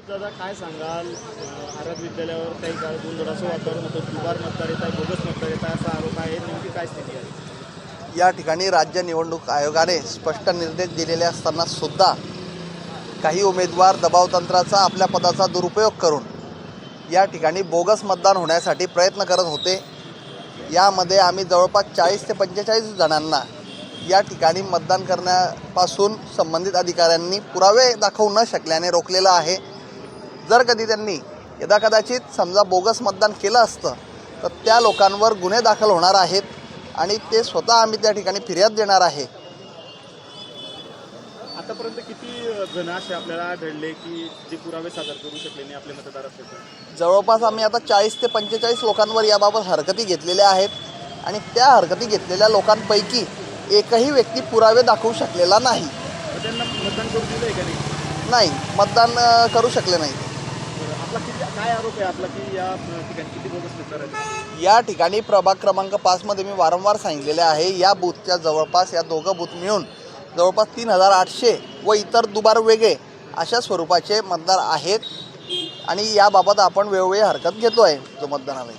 दादा काय सांगाल, आरत विद्यालयावर काही काळ गोंधळाचं वातावरण होतं, दुबार मतदार येत आहे, बोगस मतदार येत आहे असा आरोप आहे. नेमकी काय स्थिती आहे? या ठिकाणी राज्य निवडणूक आयोगाने स्पष्ट निर्देश दिलेले असताना सुद्धा काही उमेदवार दबावतंत्राचा आपल्या पदाचा दुरुपयोग करून या ठिकाणी बोगस मतदान होण्यासाठी प्रयत्न करत होते. यामध्ये आम्ही जवळपास 40 ते 45 जणांना या ठिकाणी मतदान करण्यापासून संबंधित अधिकाऱ्यांनी पुरावे दाखवू न शकल्याने रोखलेलं आहे. जर कधी त्यांनी यदाकदाचित समजा बोगस मतदान केलं असतं तर त्या लोकांवर गुन्हे दाखल होणार आहेत आणि ते स्वतः आम्ही त्या ठिकाणी फिर्याद देणार आहे. आतापर्यंत किती जण असे आपल्याला आढळले की जे पुरावे सादर करू शकले नाही आपले मतदार असतील? जवळपास आम्ही आता 40 ते 45 लोकांवर याबाबत हरकती घेतलेल्या आहेत आणि त्या हरकती घेतलेल्या लोकांपैकी एकही व्यक्ती पुरावे दाखवू शकलेला नाही. त्यांना मतदान करू दिलं आहे का नाही, मतदान करू शकले नाही. आपला किती काय आरोप आहे आपला की या ठिकाणी किती बोगस मतदार आहेत? या ठिकाणी प्रभाग क्रमांक 5 मध्ये मी वारंवार सांगितलेले आहे, या बूथच्या जवळपास या दोघं बूथ मिळून जवळपास 3800 व इतर दुबार वेगळे अशा स्वरूपाचे मतदार आहेत आणि याबाबत आपण वेळोवेळी हरकत घेतो आहे जो मतदानाला.